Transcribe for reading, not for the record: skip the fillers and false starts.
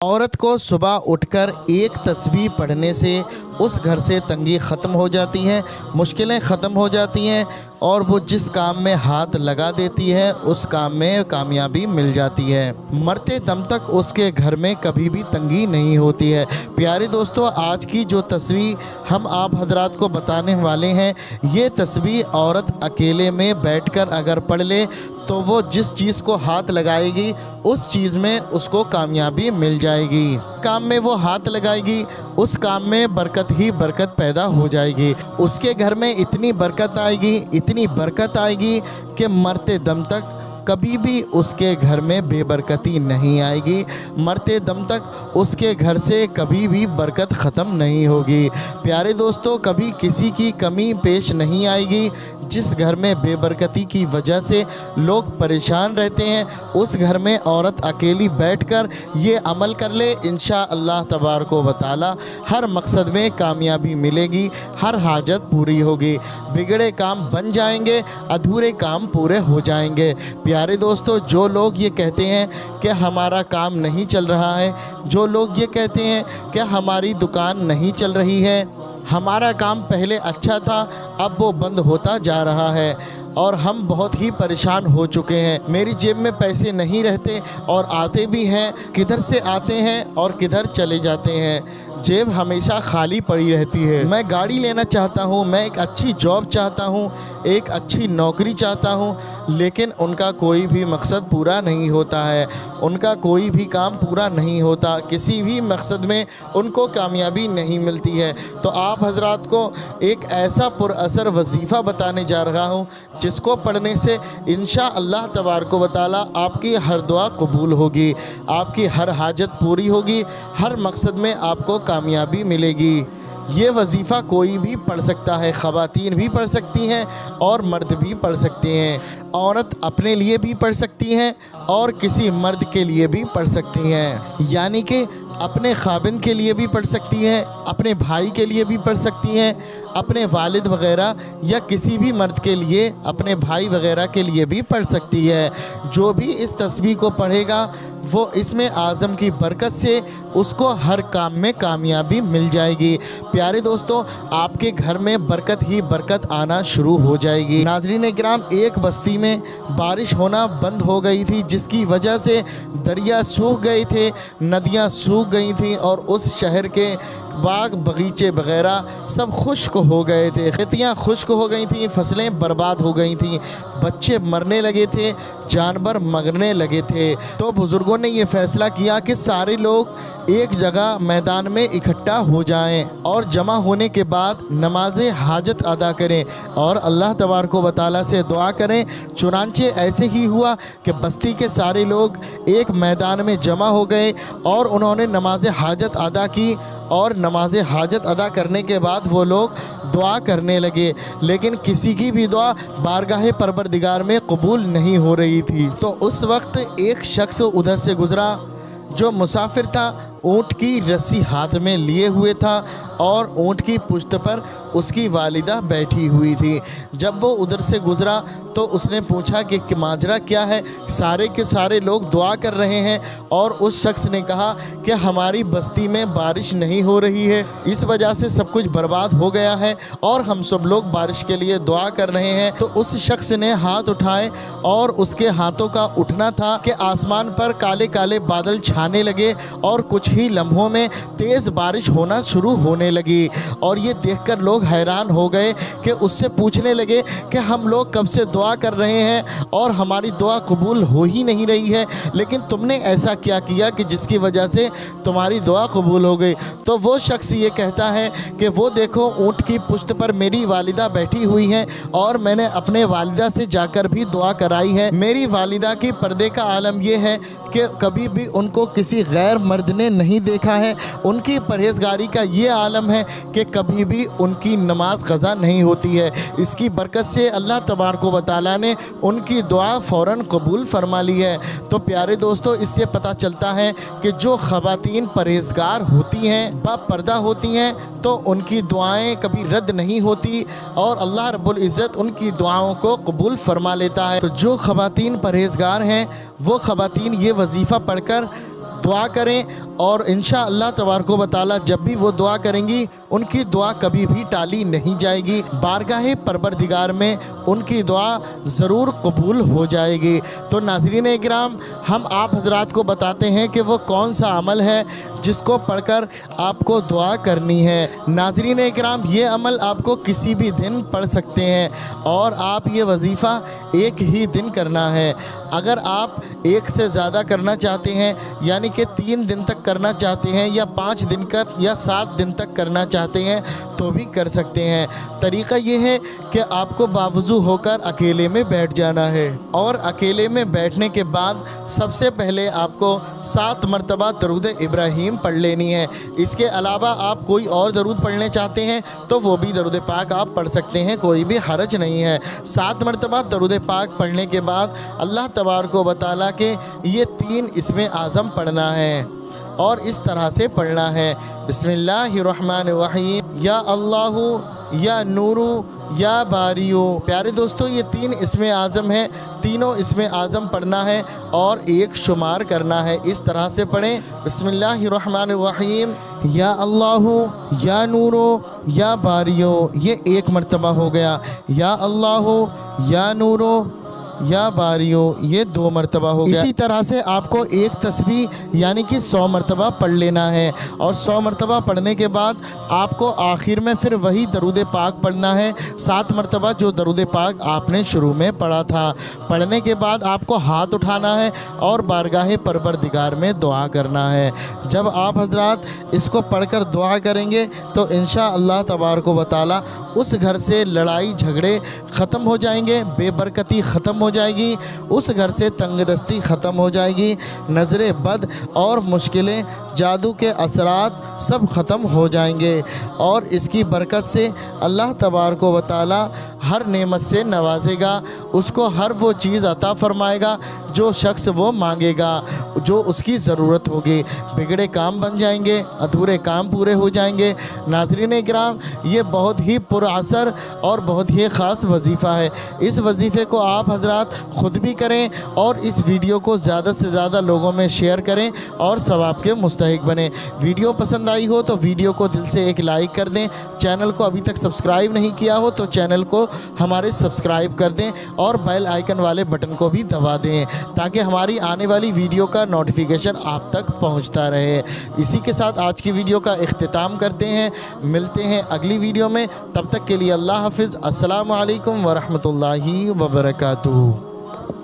औरत को सुबह उठकर एक तस्बीह पढ़ने से उस घर से तंगी ख़त्म हो जाती है, मुश्किलें ख़त्म हो जाती हैं और वो जिस काम में हाथ लगा देती है उस काम में कामयाबी मिल जाती है। मरते दम तक उसके घर में कभी भी तंगी नहीं होती है। प्यारे दोस्तों, आज की जो तस्बीह हम आप हजरात को बताने वाले हैं, ये तस्बीह औरत अकेले में बैठकर अगर पढ़ ले तो वो जिस चीज़ को हाथ लगाएगी उस चीज़ में उसको कामयाबी मिल जाएगी। काम में वो हाथ लगाएगी उस काम में बरकत ही बरकत पैदा हो जाएगी। उसके घर में इतनी बरकत आएगी, इतनी बरकत आएगी कि मरते दम तक कभी भी उसके घर में बेबरकती नहीं आएगी। मरते दम तक उसके घर से कभी भी बरकत ख़त्म नहीं होगी। प्यारे दोस्तों, कभी किसी की कमी पेश नहीं आएगी। जिस घर में बेबरकती की वजह से लोग परेशान रहते हैं, उस घर में औरत अकेली बैठकर ये अमल कर ले, इंशाअल्लाह तबारक व तआला हर मकसद में कामयाबी मिलेगी, हर हाजत पूरी होगी, बिगड़े काम बन जाएंगे, अधूरे काम पूरे हो जाएंगे। प्यारे दोस्तों, जो लोग ये कहते हैं कि हमारा काम नहीं चल रहा है, जो लोग ये कहते हैं कि हमारी दुकान नहीं चल रही है, हमारा काम पहले अच्छा था अब वो बंद होता जा रहा है और हम बहुत ही परेशान हो चुके हैं, मेरी जेब में पैसे नहीं रहते और आते भी हैं, किधर से आते हैं और किधर चले जाते हैं, जेब हमेशा खाली पड़ी रहती है। मैं गाड़ी लेना चाहता हूँ, मैं एक अच्छी जॉब चाहता हूँ, एक अच्छी नौकरी चाहता हूँ, लेकिन उनका कोई भी मकसद पूरा नहीं होता है, उनका कोई भी काम पूरा नहीं होता, किसी भी मकसद में उनको कामयाबी नहीं मिलती है। तो आप हजरात को एक ऐसा पुरअसर वजीफ़ा बताने जा रहा हूँ जिसको पढ़ने से इंशाअल्लाह तबारक व तआला आपकी हर दुआ कबूल होगी, आपकी हर हाजत पूरी होगी, हर मकसद में आपको कामयाबी मिलेगी। ये वजीफ़ा कोई भी पढ़ सकता है, ख़वातीन भी पढ़ सकती हैं और मर्द भी पढ़ सकते हैं। औरत अपने लिए भी पढ़ सकती हैं और किसी मर्द के लिए भी पढ़ सकती हैं, यानी कि अपने खाविंद के लिए भी पढ़ सकती हैं, अपने भाई के लिए भी पढ़ सकती हैं, अपने वालिद वग़ैरह या किसी भी मर्द के लिए, अपने भाई वग़ैरह के लिए भी पढ़ सकती है। जो भी इस तस्बीह को पढ़ेगा वो इसमें आज़म की बरकत से उसको हर काम में कामयाबी मिल जाएगी। प्यारे दोस्तों, आपके घर में बरकत ही बरकत आना शुरू हो जाएगी। नाज़रीन किराम, एक बस्ती में बारिश होना बंद हो गई थी जिसकी वजह से दरिया सूख गए थे, नदियाँ सूख गई थीं और उस शहर के बाग बगीचे वगैरह सब खुश्क हो गए थे, खेतियाँ खुश्क हो गई थीं, फसलें बर्बाद हो गई थीं, बच्चे मरने लगे थे, जानवर मरने लगे थे। तो बुज़ुर्गों ने ये फ़ैसला किया कि सारे लोग एक जगह मैदान में इकट्ठा हो जाएं और जमा होने के बाद नमाज हाजत अदा करें और अल्लाह तबारक व तआला से दुआ करें। चुनांचे ऐसे ही हुआ कि बस्ती के सारे लोग एक मैदान में जमा हो गए और उन्होंने नमाज हाजत अदा की और नमाज हाजत अदा करने के बाद वो लोग दुआ करने लगे, लेकिन किसी की भी दुआ बारगाह परवरदिगार में कबूल नहीं हो रही थी। तो उस वक्त एक शख्स उधर से गुज़रा जो मुसाफिर था, ऊँट की रस्सी हाथ में लिए हुए था और ऊँट की पुश्त पर उसकी वालिदा बैठी हुई थी। जब वो उधर से गुज़रा तो उसने पूछा कि माजरा क्या है, सारे के सारे लोग दुआ कर रहे हैं और उस शख्स ने कहा कि हमारी बस्ती में बारिश नहीं हो रही है, इस वजह से सब कुछ बर्बाद हो गया है और हम सब लोग बारिश के लिए दुआ कर रहे हैं। तो उस शख्स ने हाथ उठाए और उसके हाथों का उठना था कि आसमान पर काले काले बादल छाने लगे और कुछ ही लम्हों में तेज़ बारिश होना शुरू होने लगी। और ये देखकर लोग हैरान हो गए कि उससे पूछने लगे कि हम लोग कब से दुआ कर रहे हैं और हमारी दुआ कबूल हो ही नहीं रही है, लेकिन तुमने ऐसा क्या किया कि जिसकी वजह से तुम्हारी दुआ कबूल हो गई। तो वो शख्स ये कहता है कि वो देखो, ऊँट की पुश्त पर मेरी वालिदा बैठी हुई हैं और मैंने अपने वालिदा से जाकर भी दुआ कराई है। मेरी वालिदा की पर्दे का आलम ये है कि कभी भी उनको किसी गैर मर्द ने नहीं देखा है। उनकी परहेज़गारी का ये आलम है कि कभी भी उनकी नमाज क़ज़ा नहीं होती है। इसकी बरकत से अल्लाह तबारक व तआला ने उनकी दुआ फ़ौरन कबूल फरमा ली है। तो प्यारे दोस्तों, इससे पता चलता है कि जो ख़वातीन परहेज़गार होती हैं, बापर्दा होती हैं, तो उनकी दुआएं कभी रद्द नहीं होती और अल्लाह रब्बुल इज़्ज़त उनकी दुआओं को कबूल फरमा लेता है। तो जो ख़वातीन परहेज़गार हैं वो ख़वातीन ये वजीफ़ा पढ़कर दुआ करें اور انشاءاللہ تبارک و تعالی جب بھی وہ دعا کریں گی ان کی دعا کبھی بھی ٹالی نہیں جائے گی، بارگاہ پروردگار میں ان کی دعا ضرور قبول ہو جائے گی۔ تو ناظرین اکرام، ہم آپ حضرات کو بتاتے ہیں کہ وہ کون سا عمل ہے جس کو پڑھ کر آپ کو دعا کرنی ہے۔ ناظرین اکرام، یہ عمل آپ کو کسی بھی دن پڑھ سکتے ہیں اور آپ یہ وظیفہ ایک ہی دن کرنا ہے۔ اگر آپ ایک سے زیادہ کرنا چاہتے ہیں، یعنی کہ 3 دن تک کرنا چاہتے ہیں یا 5 دن یا 7 دن تک کرنا چاہتے ہیں تو بھی کر سکتے ہیں۔ طریقہ یہ ہے کہ آپ کو باوضو ہو کر اکیلے میں بیٹھ جانا ہے اور اکیلے میں بیٹھنے کے بعد سب سے پہلے آپ کو 7 مرتبہ درود ابراہیم پڑھ لینی ہے۔ اس کے علاوہ آپ کوئی اور درود پڑھنے چاہتے ہیں تو وہ بھی درود پاک آپ پڑھ سکتے ہیں، کوئی بھی حرج نہیں ہے۔ 7 مرتبہ درود پاک پڑھنے کے بعد اللہ تبارک و تعالیٰ کے یہ 3 اسم اعظم پڑھنا ہے اور اس طرح سے پڑھنا ہے: بسم اللہ الرحمن الرحیم، یا اللہ، یا نور، یا باریو۔ پیارے دوستو، یہ 3 اسم اعظم ہیں، تینوں اسم اعظم پڑھنا ہے اور ایک شمار کرنا ہے۔ اس طرح سے پڑھیں: بسم اللہ الرحمن الرحیم، یا اللہ، یا نور، یا باریو، یہ 1 مرتبہ ہو گیا۔ یا اللہ، یا نور، یا باریو، یہ 2 مرتبہ ہو گیا۔ اسی طرح سے آپ کو ایک تسبیح یعنی کہ 100 مرتبہ پڑھ لینا ہے اور 100 مرتبہ پڑھنے کے بعد آپ کو آخر میں پھر وہی درود پاک پڑھنا ہے، 7 مرتبہ جو درود پاک آپ نے شروع میں پڑھا تھا۔ پڑھنے کے بعد آپ کو ہاتھ اٹھانا ہے اور بارگاہ پروردگار میں دعا کرنا ہے۔ جب آپ حضرات اس کو پڑھ کر دعا کریں گے تو انشاءاللہ تبارک و تعالی اس گھر سے لڑائی جھگڑے ختم ہو جائیں گے، بے برکتی ختم ہو جائے گی، اس گھر سے تنگ دستی ختم ہو جائے گی، نظر بد اور مشکلیں، جادو کے اثرات سب ختم ہو جائیں گے اور اس کی برکت سے اللہ تبارک و تعالی ہر نعمت سے نوازے گا، اس کو ہر وہ چیز عطا فرمائے گا جو شخص وہ مانگے گا، جو اس کی ضرورت ہوگی۔ بگڑے کام بن جائیں گے، ادھورے کام پورے ہو جائیں گے۔ ناظرین اکرام، یہ بہت ہی پر اثر اور بہت ہی خاص وظیفہ ہے۔ اس وظیفے کو آپ حضرات خود بھی کریں اور اس ویڈیو کو زیادہ سے زیادہ لوگوں میں شیئر کریں اور ثواب کے مستحق بنیں۔ ویڈیو پسند آئی ہو تو ویڈیو کو دل سے ایک لائک کر دیں، چینل کو ابھی تک سبسکرائب نہیں کیا ہو تو چینل کو ہمارے سبسکرائب کر دیں اور بیل آئیکن والے بٹن کو بھی دبا دیں تاکہ ہماری آنے والی ویڈیو کا نوٹیفیکیشن آپ تک پہنچتا رہے۔ اسی کے ساتھ آج کی ویڈیو کا اختتام کرتے ہیں، ملتے ہیں اگلی ویڈیو میں، تب تک کے لیے اللہ حافظ۔ السلام علیکم ورحمۃ اللہ وبرکاتہ۔